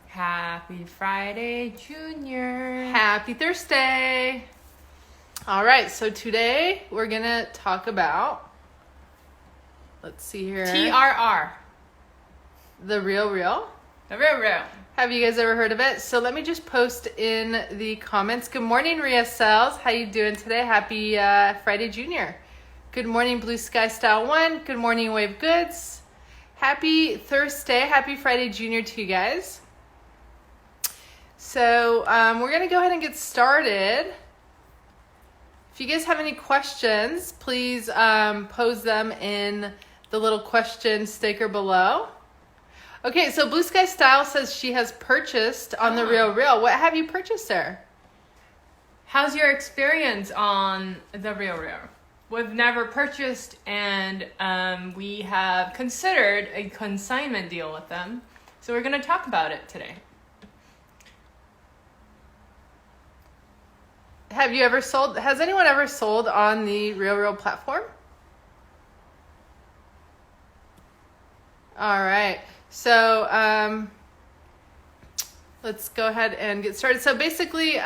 Happy Friday, Junior. Happy Thursday. All right, so today we're going to talk about, let's see here. TRR. The REALREAL. The REALREAL. Have you guys ever heard of it? So let me just post in the comments. Good morning, Ria Cells. How you doing today? Happy Friday, Junior. Good morning, Blue Sky Style 1. Good morning, Wave Goods. Happy Thursday. Happy Friday, Junior to you guys. So we're going to go ahead and get started. If you guys have any questions, please pose them in the little question sticker below. Okay, so Blue Sky Style says she has purchased on the REALREAL. What have you purchased there? How's your experience on the REALREAL? We've never purchased, and we have considered a consignment deal with them. So we're going to talk about it today. Have you ever sold? Has anyone ever sold on the REALREAL platform? All right. So let's go ahead and get started. So basically,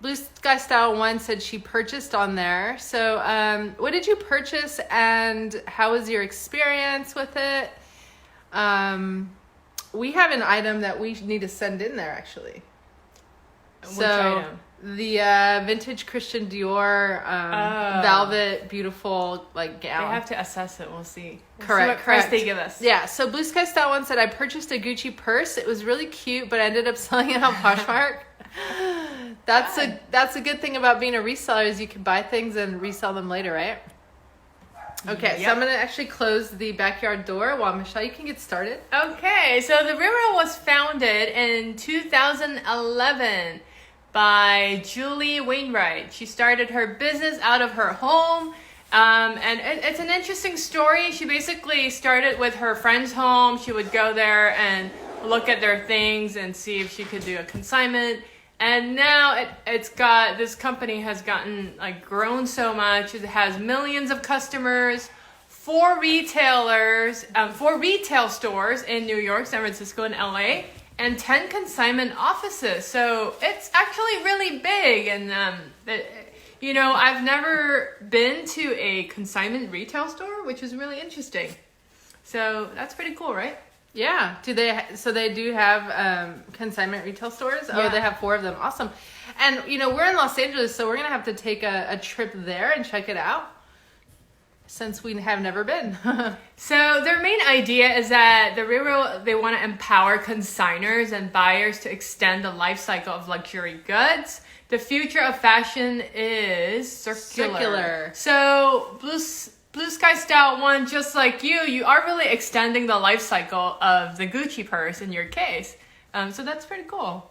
Blue Sky Style 1 said she purchased on there. So what did you purchase and how was your experience with it? We have an item that we need to send in there actually. Which item? The vintage Christian Dior velvet beautiful like gown. They have to assess it. We'll see. Correct. See what price they give us. Yeah. So Blue Sky Style 1 said I purchased a Gucci purse. It was really cute, but I ended up selling it on Poshmark. That's a good thing about being a reseller is you can buy things and resell them later, right? Okay, So I'm going to actually close the backyard door while Michelle, you can get started. Okay, so the REALREAL was founded in 2011 by Julie Wainwright. She started her business out of her home, and it's an interesting story. She basically started with her friend's home. She would go there and look at their things and see if she could do a consignment. And now this company has grown so much. It has millions of customers, 4 retailers, 4 retail stores in New York, San Francisco, and LA, and 10 consignment offices. So it's actually really big. And I've never been to a consignment retail store, which is really interesting. So that's pretty cool, right? Yeah. So they do have consignment retail stores? Yeah. Oh, they have 4 of them. Awesome. And, we're in Los Angeles, so we're going to have to take a trip there and check it out since we have never been. So their main idea is that the REALREAL, they want to empower consignors and buyers to extend the life cycle of luxury goods. The future of fashion is circular. So Blue Sky Style 1, just like you are really extending the life cycle of the Gucci purse in your case. So that's pretty cool.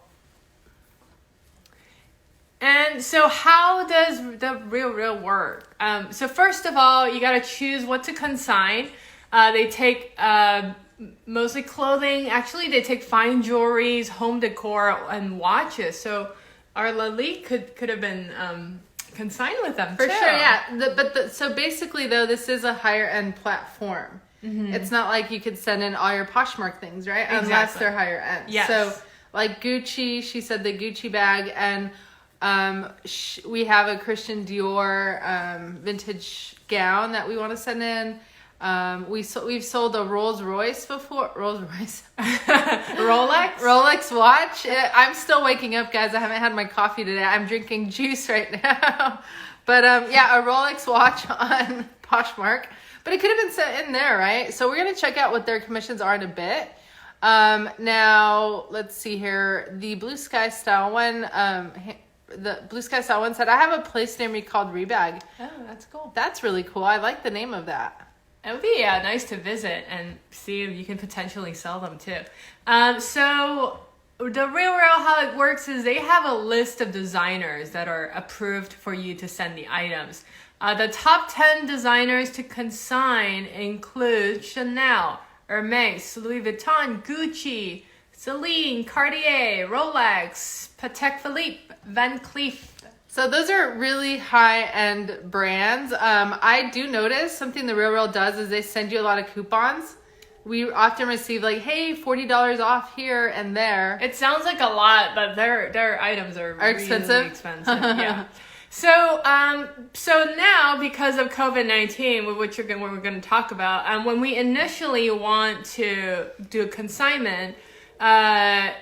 And so how does the REALREAL work? So first of all, you got to choose what to consign. They take mostly clothing. Actually, they take fine jewelries, home decor, and watches. So our Lali could have been consigned with them For too. sure, yeah. So basically, though, this is a higher end platform. Mm-hmm. It's not like you could send in all your Poshmark things, right? Exactly. Unless they're higher end. Yes. So like Gucci, she said the Gucci bag, and we have a Christian Dior vintage gown that we want to send in. We've sold a Rolls Royce before. Rolls Royce. Rolex watch. I'm still waking up, guys. I haven't had my coffee today. I'm drinking juice right now. But a Rolex watch on Poshmark. But it could have been set in there, right? So we're going to check out what their commissions are in a bit. Now, let's see here. The Blue Sky Style 1, the Blue Sky Style 1 said, I have a place near me called Rebag. Oh, that's cool. That's really cool. I like the name of that. It would be nice to visit and see if you can potentially sell them too. So the REALREAL, how it works is they have a list of designers that are approved for you to send the items. The top 10 designers to consign include Chanel, Hermes, Louis Vuitton, Gucci, Celine, Cartier, Rolex, Patek Philippe, Van Cleef. So those are really high-end brands. I do notice something the REALREAL does is they send you a lot of coupons we often receive like, hey, $40 off here and there. It sounds like a lot, but their items are really expensive. expensive. Yeah. So now because of COVID-19, which we're going to talk about, when we initially want to do consignment, what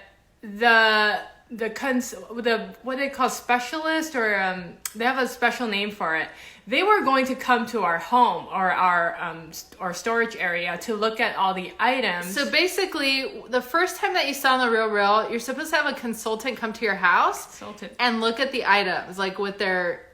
they call specialist, or they have a special name for it. They were going to come to our home or our storage area to look at all the items. So basically, the first time that you sell on the RealReal, you're supposed to have a consultant come to your house and look at the items, like with their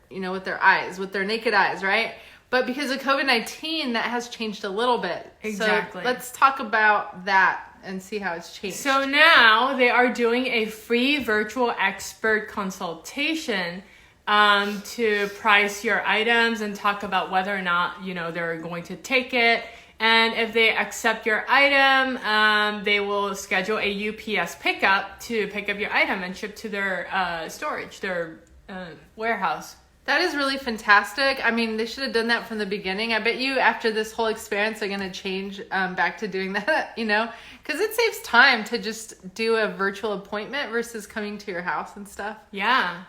eyes, with their naked eyes, right? But because of COVID-19, that has changed a little bit. Exactly. So let's talk about that and see how it's changed. So now they are doing a free virtual expert consultation to price your items and talk about whether or not, they're going to take it. And if they accept your item, they will schedule a UPS pickup to pick up your item and ship to their storage, their warehouse. That is really fantastic. I mean, they should have done that from the beginning. I bet you after this whole experience, they're going to change back to doing that, because it saves time to just do a virtual appointment versus coming to your house and stuff. Yeah.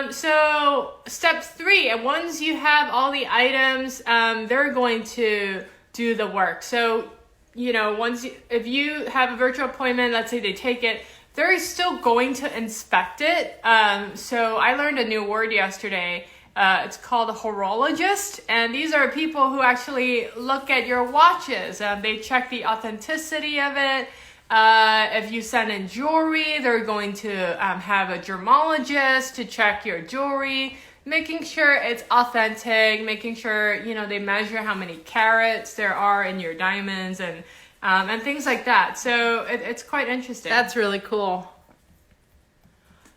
So step 3, once you have all the items, they're going to do the work. So, if you have a virtual appointment, let's say they take it, they're still going to inspect it. So I learned a new word yesterday. It's called a horologist. And these are people who actually look at your watches. They check the authenticity of it. If you send in jewelry, they're going to have a gemologist to check your jewelry, making sure it's authentic, making sure, they measure how many carats there are in your diamonds and things like that. So it's quite interesting. That's really cool.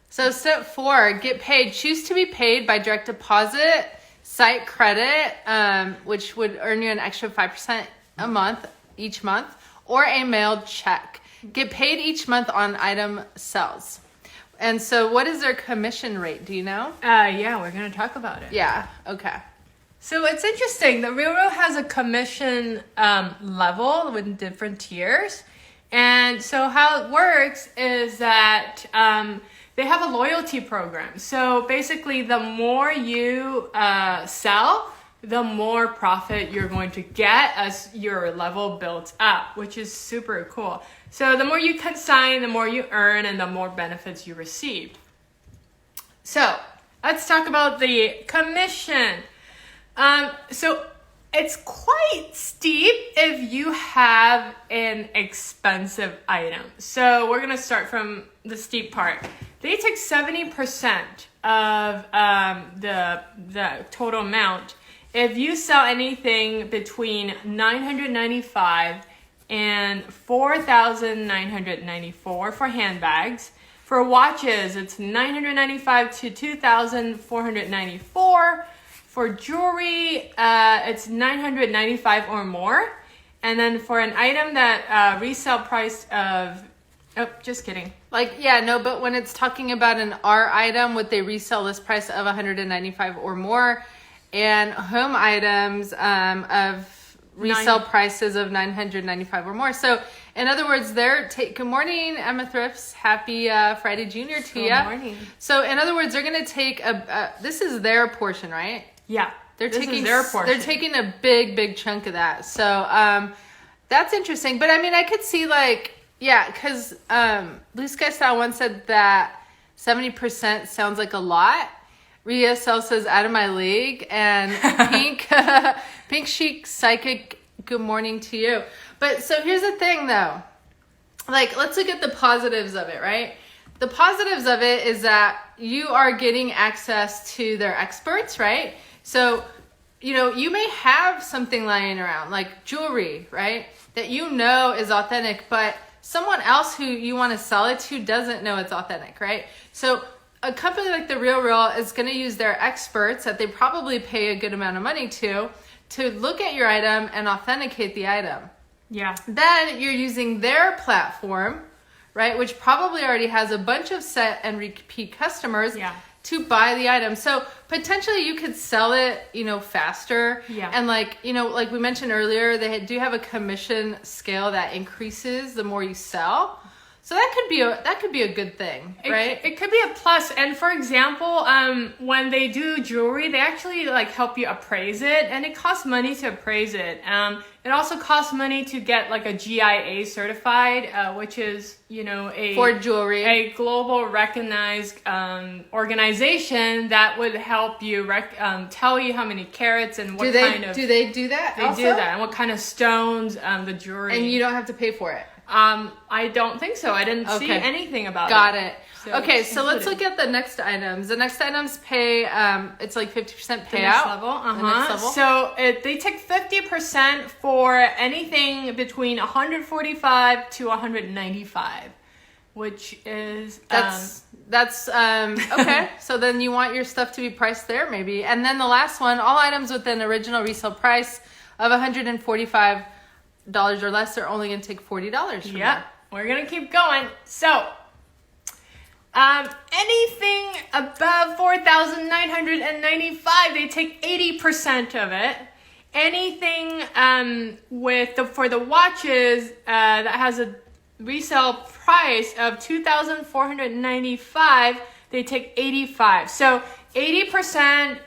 So step 4, get paid. Choose to be paid by direct deposit, site credit, which would earn you an extra 5% a month, each month, or a mailed check. Get paid each month on item sales. And so what is their commission rate? Do you know? Yeah, we're going to talk about it. Yeah, okay. So it's interesting. The RealReal has a commission level with different tiers. And so how it works is that they have a loyalty program. So basically, the more you sell, the more profit you're going to get as your level builds up, which is super cool. So the more you consign, the more you earn, and the more benefits you receive. So let's talk about the commission. So it's quite steep if you have an expensive item. So we're going to start from the steep part. They take 70% of the total amount. If you sell anything between $995 and $4,994 for handbags. For watches, it's $995 to $2,494. For jewelry, it's $995 or more. And then for an item that resale price of, just kidding. But when it's talking about an R item with a resale list price of $195 or more, and home items of resale prices of $995 or more. So in other words, good morning, Emma Thrifts. Happy Friday Junior to you. Good morning. So in other words, they're going to take this is their portion, right? Yeah. This is their portion. They're taking a big chunk of that. So that's interesting. But I mean, I could see because Blue Sky Style once said that 70% sounds like a lot. Ria Sel says, out of my league. And Pink Chic Psychic, good morning to you. But so here's the thing, though. Let's look at the positives of it, right? The positives of it is that you are getting access to their experts, right? So, you may have something lying around, like jewelry, right? That is authentic, but someone else who you want to sell it to doesn't know it's authentic, right? So a company like the RealReal is going to use their experts that they probably pay a good amount of money to look at your item and authenticate the item. Yeah. Then you're using their platform, right, which probably already has a bunch of set and repeat customers. Yeah. to buy the item. So potentially you could sell it, faster. Yeah. And like we mentioned earlier, they do have a commission scale that increases the more you sell. So that could be a good thing, right? It could be a plus. And for example, when they do jewelry, they actually like help you appraise it, and it costs money to appraise it. It also costs money to get like a GIA certified, which is for jewelry, a global recognized organization that would help you tell you how many carats and what kind of. Do they do that? They do that, and what kind of stones the jewelry. And you don't have to pay for it. I don't think so. I didn't see anything about it. Got it. So let's look at the next items. The next items pay, it's like 50% payout. The next level. The next level. So they take 50% for anything between 145 to 195, which is that's okay. So then you want your stuff to be priced there, maybe. And then the last one, all items with an original resale price of $145 or less are only going to take $40 from there. We're going to keep going. So, anything above 4,995, they take 80% of it. Anything for the watches that has a resale price of 2,495, they take 85. So 80%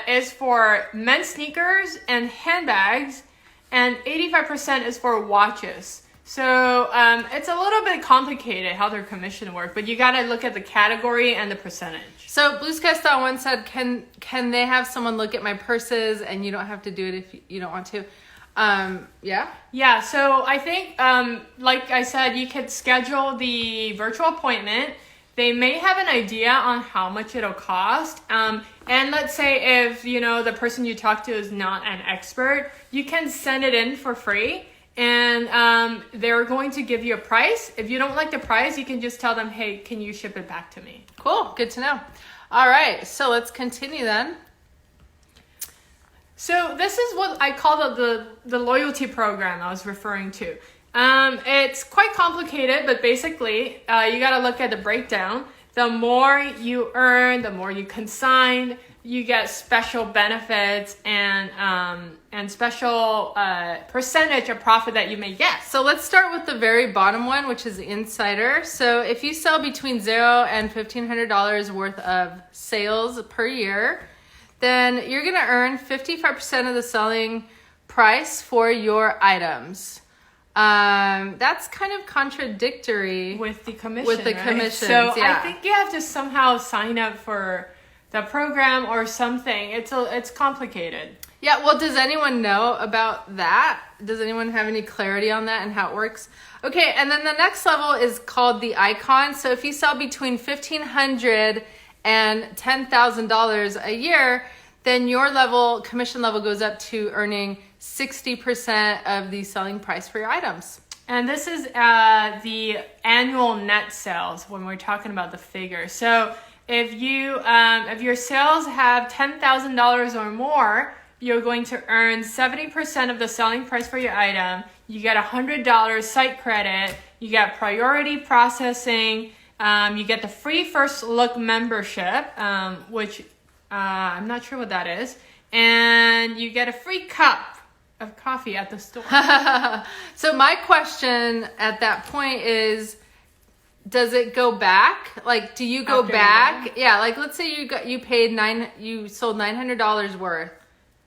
is for men's sneakers and handbags, and 85% is for watches. So it's a little bit complicated how their commission work, but you got to look at the category and the percentage. So Blue Sky Style One said, can they have someone look at my purses and you don't have to do it if you don't want to? Yeah, so I think, like I said, you could schedule the virtual appointment. They may have an idea on how much it'll cost. And let's say if, the person you talk to is not an expert, you can send it in for free, and they're going to give you a price. If you don't like the price, you can just tell them, hey, can you ship it back to me? Cool. Good to know. All right. So let's continue then. So this is what I call the loyalty program I was referring to. It's quite complicated, but basically, you got to look at the breakdown. The more you earn, the more you consign, you get special benefits and special percentage of profit that you may get. So let's start with the very bottom one, which is Insider. So if you sell between $0 and $1,500 worth of sales per year, then you're going to earn 55% of the selling price for your items. That's kind of contradictory with the commission. With the right? commissions, so yeah. I think you have to somehow sign up for the program or something. It's complicated. Yeah. Well, does anyone know about that? Does anyone have any clarity on that and how it works? Okay. And then the next level is called the Icon. So if you sell between $1,500 and $10,000 a year, then your commission level goes up to earning 60% of the selling price for your items. And this is the annual net sales when we're talking about the figure. So if your sales have $10,000 or more, you're going to earn 70% of the selling price for your item. You get $100 site credit. You get priority processing. You get the free first look membership, which I'm not sure what that is. And you get a free cup of coffee at the store. So my question at that point is, does it go back? Like, do you go back? Yeah, like let's say you sold $900 worth,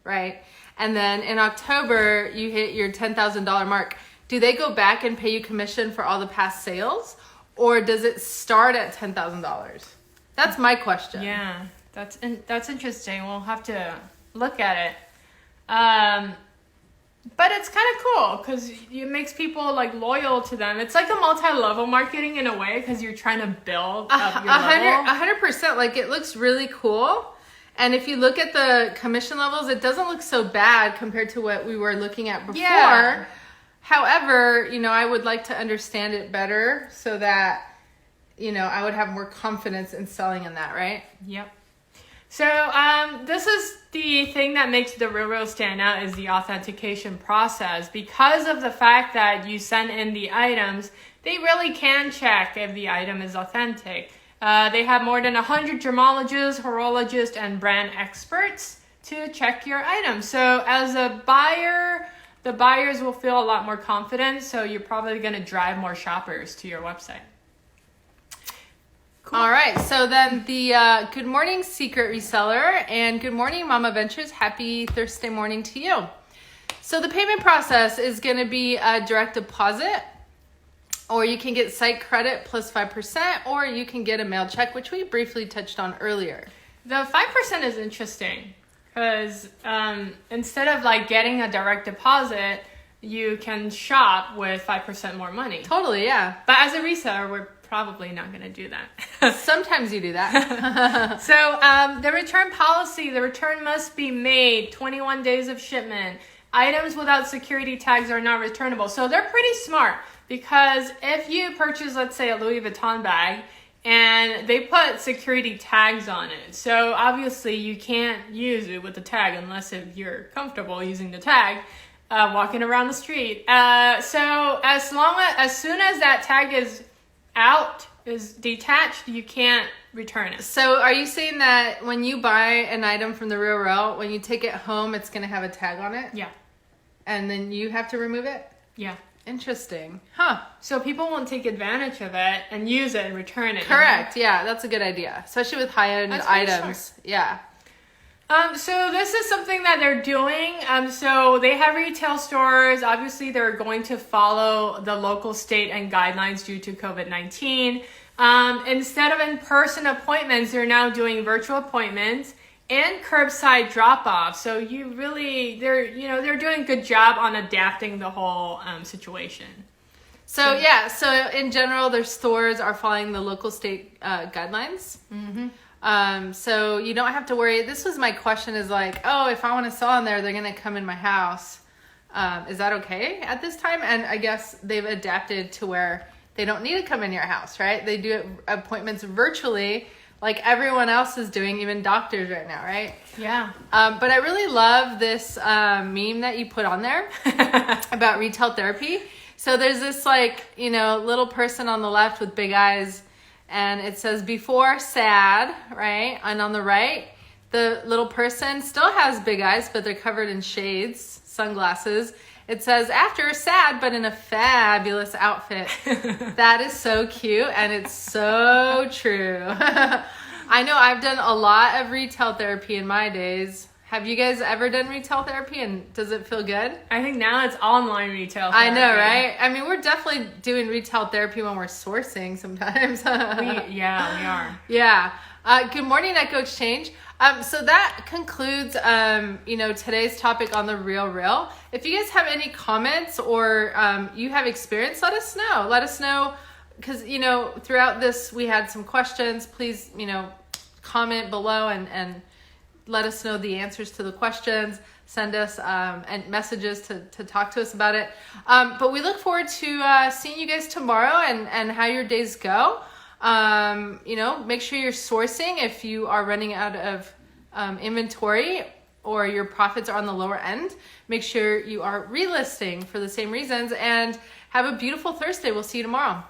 right? And then in October you hit your $10,000 mark. Do they go back and pay you commission for all the past sales, or does it start at $10,000? That's my question. Yeah, that's interesting. We'll have to look at it. But it's kind of cool because it makes people like loyal to them. It's like a multi-level marketing in a way because you're trying to build up your level. 100%. Like it looks really cool. And if you look at the commission levels, it doesn't look so bad compared to what we were looking at before. Yeah. However, I would like to understand it better so that, I would have more confidence in selling in that, right? Yep. So this is the thing that makes the REALREAL stand out is the authentication process. Because of the fact that you send in the items, they really can check if the item is authentic. They have more than 100 gemologists, horologists, and brand experts to check your items. So as a buyer, the buyers will feel a lot more confident. So you're probably going to drive more shoppers to your website. Cool. All right. So then the good morning, Secret Reseller, and good morning, Mama Ventures. Happy Thursday morning to you. So the payment process is going to be a direct deposit, or you can get site credit plus 5%, or you can get a mail check, which we briefly touched on earlier. The 5% is interesting because instead of like getting a direct deposit, you can shop with 5% more money. Totally, yeah. But as a reseller, we're probably not going to do that. Sometimes you do that. So the return policy, the return must be made 21 days of shipment. Items without security tags are not returnable. So they're pretty smart because if you purchase, let's say, a Louis Vuitton bag and they put security tags on it. So obviously you can't use it with the tag unless if you're comfortable using the tag walking around the street. So as soon as that tag is detached, you can't return it. So are you saying that when you buy an item from the REALREAL, when you take it home, it's going to have a tag on it? Yeah. And then you have to remove it? Yeah. Interesting. Huh. So people won't take advantage of it and use it and return it. Correct. Yeah, that's a good idea. Especially with high-end items. Smart. Yeah. So this is something that they're doing. So they have retail stores. Obviously, they're going to follow the local state and guidelines due to COVID-19. Instead of in-person appointments, they're now doing virtual appointments and curbside drop-off. So they're doing a good job on adapting the whole situation. So yeah, so in general, their stores are following the local state guidelines. Mm-hmm. So you don't have to worry. This was my question is like, oh, if I want to sell in there, they're going to come in my house. Is that okay at this time? And I guess they've adapted to where they don't need to come in your house, right? They do appointments virtually like everyone else is doing, even doctors right now, right? Yeah. But I really love this meme that you put on there about retail therapy. So there's this little person on the left with big eyes, and it says before sad, right? And on the right, the little person still has big eyes, but they're covered in shades, sunglasses. It says after sad, but in a fabulous outfit. That is so cute, and it's so true. I know I've done a lot of retail therapy in my days. Have you guys ever done retail therapy, and does it feel good? I think now it's online retail therapy. I know, right? I mean, we're definitely doing retail therapy when we're sourcing sometimes. we are. Yeah. Good morning, Echo Exchange. So that concludes, today's topic on the REALREAL. If you guys have any comments or you have experience, let us know. Let us know because, throughout this, we had some questions. Please, comment below and let us know the answers to the questions. Send us and messages to talk to us about it. But we look forward to seeing you guys tomorrow and how your days go. Make sure you're sourcing if you are running out of inventory or your profits are on the lower end. Make sure you are relisting for the same reasons, and have a beautiful Thursday. We'll see you tomorrow.